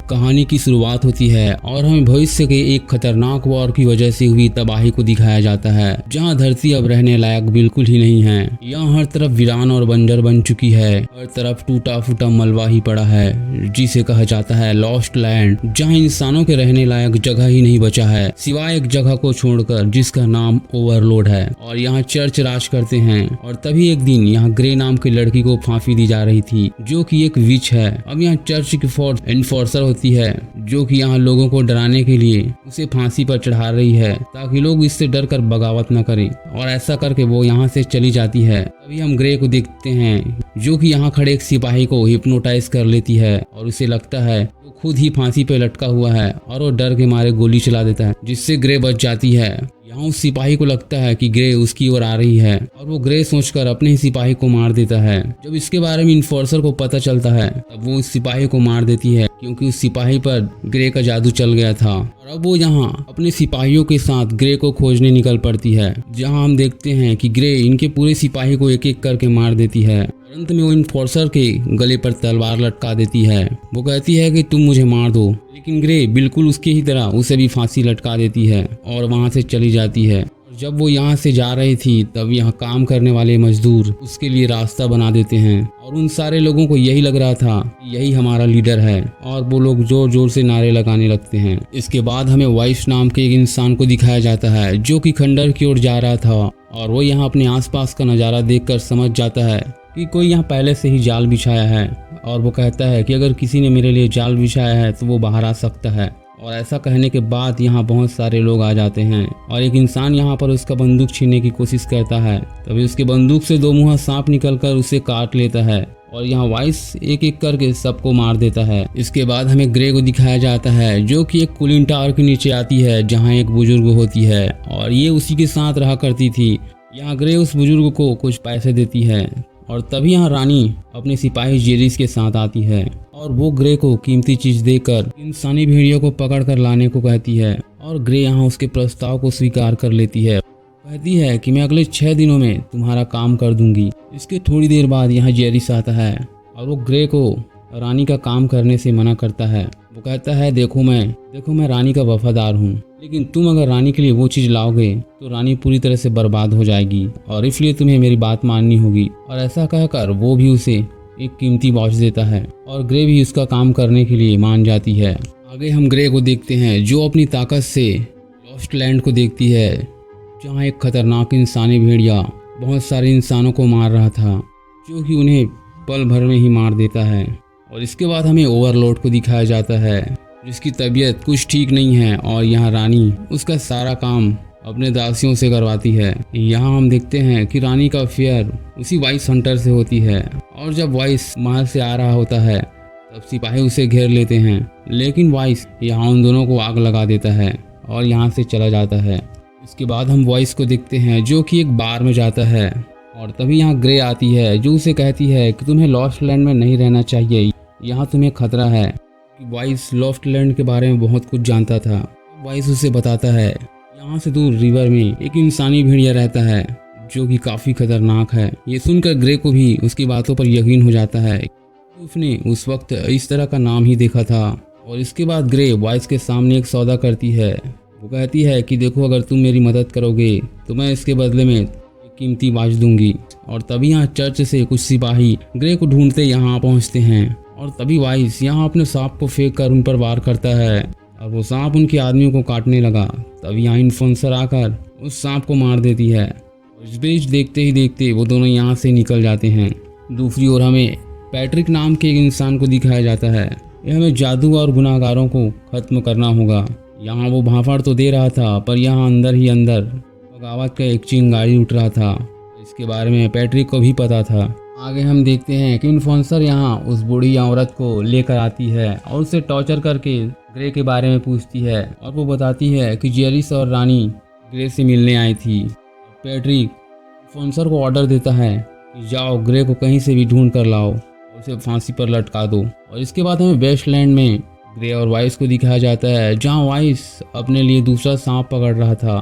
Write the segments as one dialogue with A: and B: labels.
A: कहानी की शुरुआत होती है और हमें भविष्य के एक खतरनाक वॉर की वजह से हुई तबाही को दिखाया जाता है, जहां धरती अब रहने लायक बिल्कुल ही नहीं है। यहाँ हर तरफ वीरान और बंजर बन चुकी है। हर तरफ टूटा फूटा मलबा ही पड़ा है, जिसे कहा जाता है लॉस्ट लैंड, जहाँ इंसानों के रहने लायक जगह ही नहीं बचा है, सिवाय एक जगह को छोड़कर जिसका नाम ओवरलोड है। और यहाँ चर्च राज करते हैं। और तभी एक दिन यहाँ ग्रे नाम की लड़की को फांसी दी जा रही थी, जो कि एक विच है। अब यहाँ चर्च की एनफोर्सर होती है, जो कि यहाँ लोगों को डराने के लिए उसे फांसी पर चढ़ा रही है, ताकि लोग इससे डर कर बगावत न करें। और ऐसा करके वो यहाँ से चली जाती है। तभी हम ग्रे को देखते हैं, जो कि यहाँ खड़े एक सिपाही को हिप्नोटाइज कर लेती है और उसे लगता है वो खुद ही फांसी पे लटका हुआ है, और वो डर के मारे गोली चला देता है, जिससे ग्रे बच जाती है। यहाँ उस सिपाही को लगता है कि ग्रे उसकी ओर आ रही है, और वो ग्रे सोचकर अपने ही सिपाही को मार देता है। जब इसके बारे में इन्फोर्सर को पता चलता है, तब वो उस सिपाही को मार देती है, क्योंकि उस सिपाही पर ग्रे का जादू चल गया था। और अब वो यहाँ अपने सिपाहियों के साथ ग्रे को खोजने निकल पड़ती है, जहाँ हम देखते हैं कि ग्रे इनके पूरे सिपाही को एक एक करके मार देती है। अंत में वो इन्फोर्सर के गले पर तलवार लटका देती है। वो कहती है कि तुम मुझे मार दो, लेकिन ग्रे बिल्कुल उसकी ही तरह उसे भी फांसी लटका देती है और वहां से चली जाती है। जब वो यहाँ से जा रही थी, तब यहाँ काम करने वाले मजदूर उसके लिए रास्ता बना देते हैं, और उन सारे लोगों को यही लग रहा था कि यही हमारा लीडर है, और वो लोग जोर जोर से नारे लगाने लगते हैं। इसके बाद हमें वाइस नाम के एक इंसान को दिखाया जाता है, जो कि खंडर की ओर जा रहा था, और वो यहाँ अपने आसपास का नज़ारा देखकर समझ जाता है कि कोई यहाँ पहले से ही जाल बिछाया है। और वो कहता है कि अगर किसी ने मेरे लिए जाल बिछाया है तो वो बाहर आ सकता है। और ऐसा कहने के बाद यहाँ बहुत सारे लोग आ जाते हैं, और एक इंसान यहाँ पर उसका बंदूक छीनने की कोशिश करता है। तभी उसके बंदूक से दो मुंहा सांप निकलकर उसे काट लेता है, और यहाँ वाइस एक एक करके सबको मार देता है। इसके बाद हमें ग्रे को दिखाया जाता है, जो कि एक कूलिंग टावर के नीचे आती है, जहाँ एक बुजुर्ग होती है, और ये उसी के साथ रहा करती थी। यहाँ ग्रे उस बुजुर्ग को कुछ पैसे देती है, और तभी यहाँ रानी अपने सिपाही जेरिस के साथ आती है, और वो ग्रे को कीमती चीज देकर इंसानी भेड़ियों को पकड़ कर लाने को कहती है। और ग्रे यहाँ उसके प्रस्ताव को स्वीकार कर लेती है। कहती है कि मैं अगले 6 दिनों में तुम्हारा काम कर दूंगी। इसके थोड़ी देर बाद यहाँ जेरिस आता है, और वो ग्रे को रानी का काम करने से मना करता है। वो कहता है देखो मैं रानी का वफादार हूँ, लेकिन तुम अगर रानी के लिए वो चीज़ लाओगे तो रानी पूरी तरह से बर्बाद हो जाएगी, और इसलिए तुम्हें मेरी बात माननी होगी। और ऐसा कहकर वो भी उसे एक कीमती वॉच देता है, और ग्रे भी उसका काम करने के लिए मान जाती है। आगे हम ग्रे को देखते हैं, जो अपनी ताकत से लॉस्ट लैंड को देखती है, जहाँ एक खतरनाक इंसानी भेड़िया बहुत सारे इंसानों को मार रहा था, जो कि उन्हें पल भर में ही मार देता है। और इसके बाद हमें ओवरलोड को दिखाया जाता है, जिसकी तबीयत कुछ ठीक नहीं है, और यहाँ रानी उसका सारा काम अपने दासियों से करवाती है। यहाँ हम देखते हैं कि रानी का अफेयर उसी वाइस हंटर से होती है, और जब वाइस महल से आ रहा होता है, तब सिपाही उसे घेर लेते हैं, लेकिन वाइस यहाँ उन दोनों को आग लगा देता है और यहाँ से चला जाता है। इसके बाद हम वाइस को देखते हैं, जो कि एक बार में जाता है, और तभी यहाँ ग्रे आती है, जो उसे कहती है कि तुम्हें लॉस्ट लैंड में नहीं रहना चाहिए, यहाँ तुम्हें खतरा है। वाइस लॉस्ट लैंड के बारे में बहुत कुछ जानता था। वाइस उसे बताता है यहाँ से दूर रिवर में एक इंसानी भेड़िया रहता है, जो कि काफी खतरनाक है। ये सुनकर ग्रे को भी उसकी बातों पर यकीन हो जाता है। उसने उस वक्त इस तरह का नाम ही देखा था। और इसके बाद ग्रे वाइस के सामने एक सौदा करती है। वो कहती है कि देखो, अगर तुम मेरी मदद करोगे तो मैं इसके बदले में एक कीमती वॉच दूंगी। और तभी यहाँ चर्च से कुछ सिपाही ग्रे को ढूंढते यहाँ पहुँचते हैं, और तभी वाइस यहाँ अपने सांप को फेंक कर उन पर वार करता है, और वो सांप उनके आदमियों को काटने लगा। तभी यहाँ इन्फोर्सर आकर उस सांप को मार देती है। इस बीच देखते ही देखते वो दोनों यहाँ से निकल जाते हैं। दूसरी ओर हमें पैट्रिक नाम के एक इंसान को दिखाया जाता है। यह हमें जादू और गुनाहगारों को खत्म करना होगा। यहाँ वो भांफड़ तो दे रहा था, पर यहाँ अंदर ही अंदर बगावत का एक चिंगारी उठ रहा था। इसके बारे में पैट्रिक को भी पता था। आगे हम देखते हैं कि इन्फोर्सर यहाँ उस बूढ़ी औरत को लेकर आती है, और उसे टॉर्चर करके ग्रे के बारे में पूछती है, और वो बताती है कि जेरिस और रानी ग्रे से मिलने आई थी। पैट्रिक इन्फोर्सर को ऑर्डर देता है कि जाओ ग्रे को कहीं से भी ढूंढ कर लाओ और उसे फांसी पर लटका दो। और इसके बाद हमें वेस्टलैंड में ग्रे और वाइस को दिखाया जाता है, जहाँ वाइस अपने लिए दूसरा सांप पकड़ रहा था।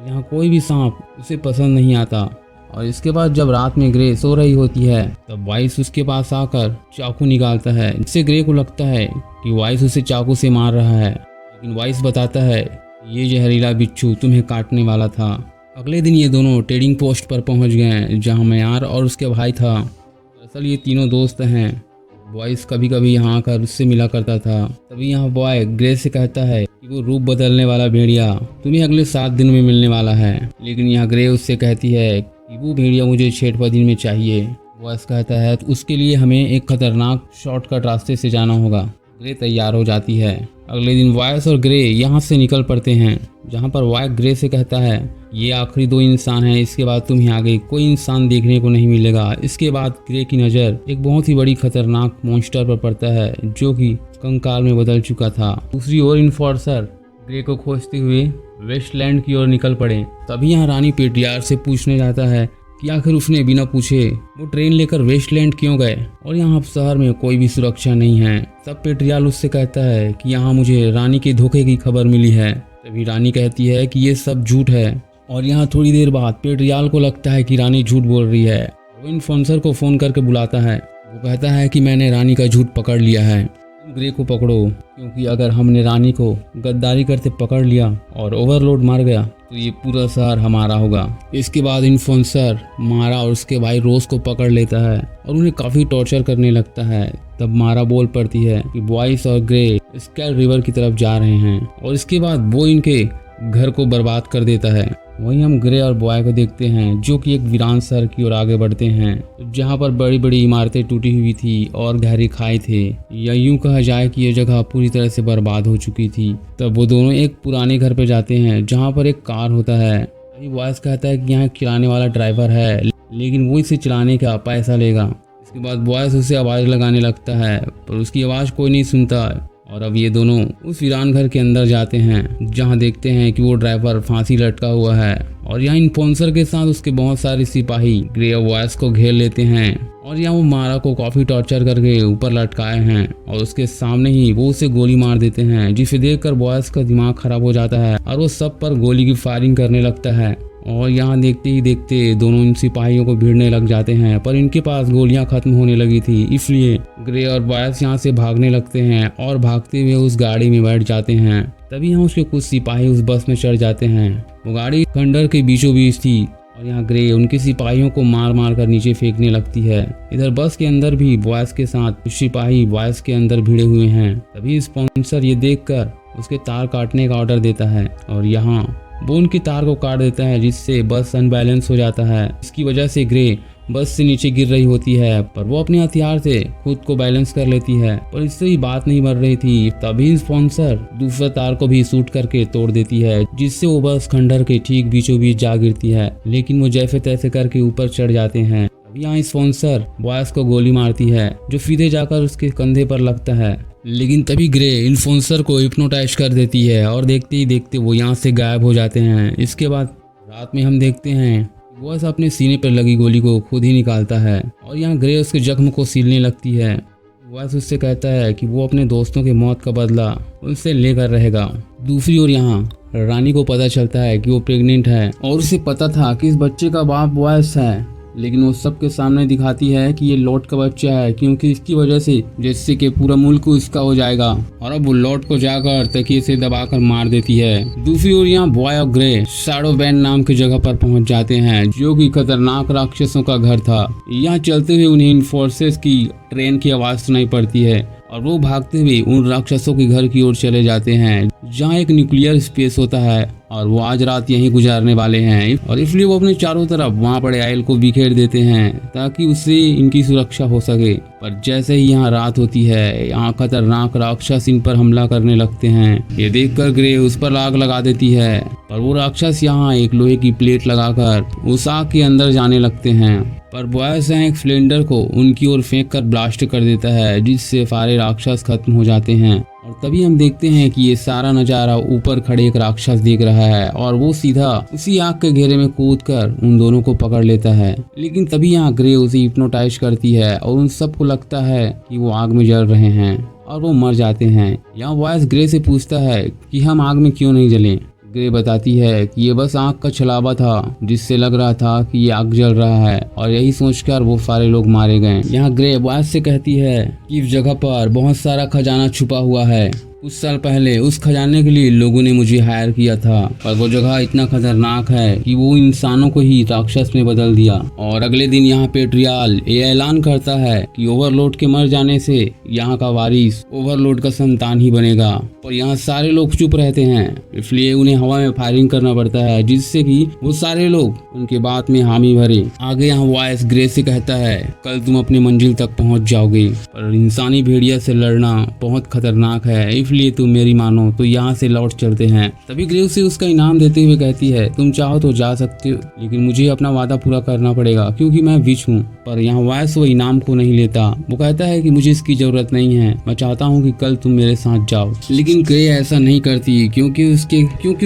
A: यहाँ कोई भी सांप उसे पसंद नहीं आता, और इसके बाद जब रात में ग्रे सो रही होती है तब वाइस उसके पास आकर चाकू निकालता है, जिससे ग्रे को लगता है कि वाइस उसे चाकू से मार रहा है। लेकिन वाइस बताता है ये जहरीला बिच्छू तुम्हें काटने वाला था। अगले दिन ये दोनों ट्रेडिंग पोस्ट पर पहुंच गए जहां मयार और उसके भाई था। दरअसल ये तीनों दोस्त हैं। बॉयस कभी कभी यहाँ आकर उससे मिला करता था। तभी यहाँ बॉय ग्रे से कहता है कि वो रूप बदलने वाला भेड़िया तुम्हें अगले 7 दिन में मिलने वाला है। लेकिन यहाँ ग्रे उससे कहती है कि वो भेड़िया मुझे 6 दिन में चाहिए। बॉयस कहता है तो उसके लिए हमें एक खतरनाक शॉर्टकट रास्ते से जाना होगा। ग्रे तैयार हो जाती है। अगले दिन वायस और ग्रे यहाँ से निकल पड़ते हैं, जहाँ पर वायस ग्रे से कहता है ये आखिरी 2 इंसान हैं, इसके बाद तुम्हें आगे कोई इंसान देखने को नहीं मिलेगा। इसके बाद ग्रे की नज़र एक बहुत ही बड़ी खतरनाक मॉन्स्टर पर पड़ता है जो कि कंकाल में बदल चुका था। दूसरी ओर इन्फोर्सर ग्रे को खोजते हुए वेस्टलैंड की ओर निकल पड़े। तभी यहाँ रानी पेट्रियार्क से पूछने जाता है कि आखिर उसने बिना पूछे वो ट्रेन लेकर वेस्टलैंड क्यों गए और यहाँ शहर में कोई भी सुरक्षा नहीं है। तब पेट्रियार्क उससे कहता है कि यहाँ मुझे रानी के धोखे की खबर मिली है। तभी रानी कहती है कि ये सब झूठ है और यहाँ थोड़ी देर बाद पेट्रियार्क को लगता है कि रानी झूठ बोल रही है। वो इन्फोर्सर को फ़ोन करके बुलाता है। वो कहता है कि मैंने रानी का झूठ पकड़ लिया है, तुम ग्रे को पकड़ो, क्योंकि अगर हमने रानी को गद्दारी करते पकड़ लिया और ओवरलोड मार गया तो ये पूरा शहर हमारा होगा। इसके बाद इन्फोर्सर मारा और उसके भाई रोज को पकड़ लेता है और उन्हें काफ़ी टॉर्चर करने लगता है। तब मारा बोल पड़ती है कि बॉयस और ग्रे स्कैल रिवर की तरफ जा रहे हैं और इसके बाद वो इनके घर को बर्बाद कर देता है। वहीं हम ग्रे और बॉय को देखते हैं जो कि एक वीरान शहर की ओर आगे बढ़ते हैं, जहां पर बड़ी बड़ी इमारतें टूटी हुई थी और गहरी खाई थे, या यूं कहा जाए कि यह जगह पूरी तरह से बर्बाद हो चुकी थी। तब वो दोनों एक पुराने घर पे जाते हैं जहां पर एक कार होता है। बॉयस कहता है कि यहाँ किराने वाला ड्राइवर है, लेकिन वो इसे चलाने का पैसा लेगा। इसके बाद बॉयस उसे आवाज़ लगाने लगता है पर उसकी आवाज़ कोई नहीं सुनता। और अब ये दोनों उस वीरान घर के अंदर जाते हैं जहां देखते हैं कि वो ड्राइवर फांसी लटका हुआ है और यहाँ इन्फोर्सर के साथ उसके बहुत सारे सिपाही ग्रे और बॉयस को घेर लेते हैं और यहाँ वो मारा को काफ़ी टॉर्चर करके ऊपर लटकाए हैं और उसके सामने ही वो उसे गोली मार देते हैं, जिसे देखकर बॉयस का दिमाग खराब हो जाता है और वो सब पर गोली की फायरिंग करने लगता है। और यहाँ देखते ही देखते दोनों इन सिपाहियों को भिड़ने लग जाते हैं, पर इनके पास गोलियां खत्म होने लगी थी, इसलिए ग्रे और बॉयस यहाँ से भागने लगते हैं और भागते हुए उस गाड़ी में बैठ जाते हैं। तभी यहाँ उसके कुछ सिपाही उस बस में चढ़ जाते हैं। वो गाड़ी खंडर के बीचों बीच थी और यहाँ ग्रे उनके सिपाहियों को मार मार कर नीचे फेंकने लगती है। इधर बस के अंदर भी बॉयस के साथ कुछ सिपाही बॉयस के अंदर भिड़े हुए हैं। तभी स्पॉन्सर ये देखकर उसके तार काटने का ऑर्डर देता है और यहाँ वो उनकी तार को काट देता है, जिससे बस अनबैलेंस हो जाता है। इसकी वजह से ग्रे बस से नीचे गिर रही होती है, पर वो अपने हथियार से खुद को बैलेंस कर लेती है, पर इससे ही बात नहीं बन रही थी। तभी स्पॉन्सर दूसरा तार को भी शूट करके तोड़ देती है, जिससे वो बस खंडर के ठीक बीचों बीच जा गिरती है। लेकिन वो जैसे तैसे करके ऊपर चढ़ जाते हैं। अभी यहाँ स्पॉन्सर बॉयस को गोली मारती है जो सीधे जाकर उसके कंधे पर लगता है। लेकिन तभी ग्रे इन्फोर्सर को हिप्नोटाइज कर देती है और देखते ही देखते वो यहाँ से गायब हो जाते हैं। इसके बाद रात में हम देखते हैं बॉयस अपने सीने पर लगी गोली को खुद ही निकालता है और यहाँ ग्रे उसके जख्म को सीलने लगती है। बॉयस उससे कहता है कि वो अपने दोस्तों की मौत का बदला उनसे लेकर रहेगा। दूसरी ओर यहाँ रानी को पता चलता है कि वो प्रेग्नेंट है और उसे पता था कि इस बच्चे का बाप बॉयस है, लेकिन वो सबके सामने दिखाती है कि ये लॉर्ड का बच्चा है, क्योंकि इसकी वजह से जिससे कि पूरा मुल्क उसका हो जाएगा। और अब वो लॉर्ड को जाकर तकिए से दबाकर मार देती है। दूसरी ओर यहाँ बॉय और ग्रे शैडो बैंड नाम की जगह पर पहुंच जाते हैं, जो कि खतरनाक राक्षसों का घर था। यहाँ चलते हुए उन्हें इन्फोर्सेस की ट्रेन की आवाज सुनाई पड़ती है और वो भागते हुए उन राक्षसों के घर की ओर चले जाते हैं, जहाँ एक न्यूक्लियर स्पेस होता है और वो आज रात यहीं गुजारने वाले हैं। और इसलिए वो अपने चारों तरफ वहाँ पड़े आयल को बिखेर देते हैं ताकि उससे इनकी सुरक्षा हो सके। पर जैसे ही यहाँ रात होती है, यहाँ खतरनाक राक्षस इन पर हमला करने लगते हैं। ये देखकर ग्रे उस पर आग लगा देती है, पर वो राक्षस यहाँ एक लोहे की प्लेट लगाकर उस आग के अंदर जाने लगते हैं। पर बॉयस एक सिलेंडर को उनकी ओर फेंक कर ब्लास्ट कर देता है, जिससे सारे राक्षस खत्म हो जाते हैं। और तभी हम देखते हैं कि ये सारा नज़ारा ऊपर खड़े एक राक्षस देख रहा है और वो सीधा उसी आग के घेरे में कूदकर उन दोनों को पकड़ लेता है। लेकिन तभी यहाँ ग्रे उसे हिप्नोटाइज करती है और उन सबको लगता है कि वो आग में जल रहे हैं और वो मर जाते हैं। यहाँ बॉयस ग्रे से पूछता है कि हम आग में क्यों नहीं जलें। ग्रे बताती है कि ये बस आग का छलावा था जिससे लग रहा था कि ये आग जल रहा है, और यही सोचकर वो सारे लोग मारे गए। यहाँ ग्रे वायस से कहती है कि इस जगह पर बहुत सारा खजाना छुपा हुआ है। कुछ साल पहले उस खजाने के लिए लोगों ने मुझे हायर किया था, पर वो जगह इतना खतरनाक है कि वो इंसानों को ही राक्षस में बदल दिया। और अगले दिन यहाँ पेट्रियाल ये ऐलान करता है कि ओवरलोड के मर जाने से यहाँ का वारिस ओवरलोड का संतान ही बनेगा। और यहाँ सारे लोग चुप रहते हैं, इसलिए उन्हें हवा में फायरिंग करना पड़ता है, जिससे कि वो सारे लोग उनके बात में हामी भरे। आगे यहाँ वॉइस ग्रे से कहता है कल तुम अपनी मंजिल तक पहुँच जाओगे, पर इंसानी भेड़िया से लड़ना बहुत खतरनाक है, इसलिए तुम मेरी मानो तो यहाँ से लौट चलते हैं। तभी ग्रे उसे उसका इनाम देते हुए कहती है तुम चाहो तो जा सकते हो, लेकिन मुझे अपना वादा पूरा करना पड़ेगा क्योंकि मैं विच हूँ। पर यहाँ वॉइस वो इनाम को नहीं लेता। वो कहता है कि मुझे इसकी जरूरत नहीं है, मैं चाहता हूँ कि कल तुम मेरे साथ जाओ। लेकिन ग्रे ऐसा नहीं करती क्योंकि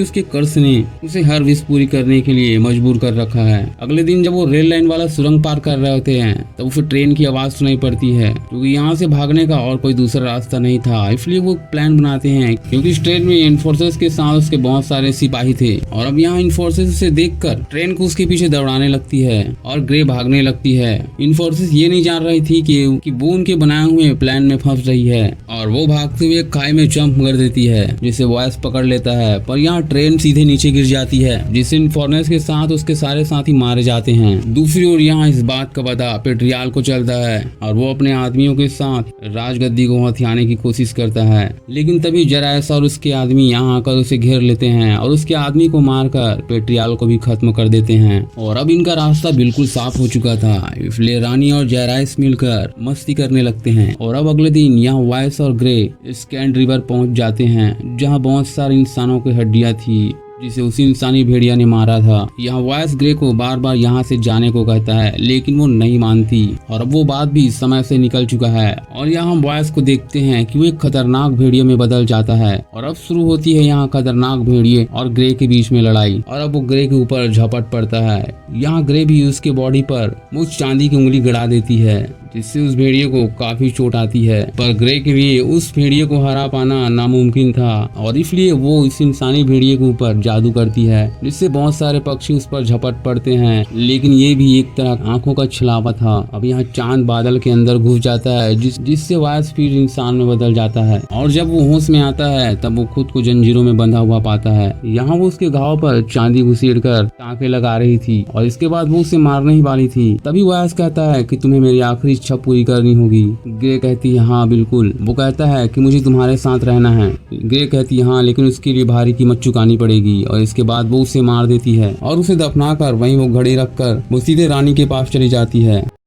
A: उसके कर्ज ने उसे हर विश पूरी करने के लिए मजबूर कर रखा है। अगले दिन जब वो रेल लाइन वाला सुरंग पार कर रहे होते हैं तब उसे ट्रेन की आवाज सुनाई पड़ती है, क्योंकि यहाँ से भागने का और कोई दूसरा रास्ता नहीं था। इसलिए वो प्लान बनाते हैं, क्योंकि इस ट्रेन में इन्फोर्सेस के साथ उसके बहुत सारे सिपाही थे, और अब यहाँ इन्फोर्सेस उसे देखकर ट्रेन को उसके पीछे दौड़ाने लगती है और ग्रे भागने लगती है। इन्फोर्सेस ये नहीं जान रही थी कि वो उनके बनाए हुए प्लान में फंस रही है, और वो भागते हुए खाई में जंप कर देती है, जिसे वॉइस पकड़ लेता है। पर यहाँ ट्रेन सीधे नीचे गिर जाती है, जिससे इन्फोर्सेस के साथ उसके सारे साथी मारे जाते हैं। दूसरी ओर यहाँ इस बात का पता पेट्रियाल को चलता है, और वो अपने आदमियों के साथ राजगद्दी को हथियाने की कोशिश करता है। लेकिन तभी जरायस और उसके आदमी यहाँ आकर उसे घेर लेते हैं और उसके आदमी को मारकर पेट्रियाल को भी खत्म कर देते हैं। और अब इनका रास्ता बिल्कुल साफ हो चुका था, इसलिए रानी और जरायस मिलकर मस्ती करने लगते हैं। और अब अगले दिन यहाँ वॉइस और ग्रे स्कैंड रिवर पहुंच जाते हैं, जहाँ बहुत सारे इंसानों की हड्डियां थी जिसे उसी इंसानी भेड़िया ने मारा था। यहाँ वॉइस ग्रे को बार बार यहाँ से जाने को कहता है, लेकिन वो नहीं मानती, और अब वो बात भी समय से निकल चुका है। और यहाँ हम वॉइस को देखते हैं कि वो एक खतरनाक भेड़िए में बदल जाता है, और अब शुरू होती है यहाँ खतरनाक भेड़िए और ग्रे के बीच में लड़ाई। और अब वो ग्रे के ऊपर झपट पड़ता है। यहाँ ग्रे भी उसके बॉडी पर मुझ चांदी की उंगली गड़ा देती है, जिससे उस भेड़िए को काफी चोट आती है। पर ग्रे के लिए उस भेड़िए को हरा पाना नामुमकिन था, और इसलिए वो इस इंसानी भेड़िए के ऊपर जादू करती है, जिससे बहुत सारे पक्षी उस पर झपट पड़ते हैं। लेकिन ये भी एक तरह आंखों का छलावा था। अब यहाँ चांद बादल के अंदर घुस जाता है, जिससे वॉइस फिर इंसान में बदल जाता है, और जब वो होश में आता है तब वो खुद को जंजीरों में बंधा हुआ पाता है। यहाँ वो उसके घाव पर चांदी घुसेड़ कर टाँके लगा रही थी, और इसके बाद वो उसे मारने ही वाली थी। तभी वॉइस कहता है कि तुम्हें मेरी आखिरी इच्छा पूरी करनी होगी। ग्रे कहती है हाँ बिल्कुल। वो कहता है कि मुझे तुम्हारे साथ रहना है। ग्रे कहती है हाँ, लेकिन उसके लिए भारी कीमत चुकानी पड़ेगी। और इसके बाद वो उसे मार देती है, और उसे दफना कर वहीं वो घड़ी रखकर वो सीधे रानी के पास चली जाती है।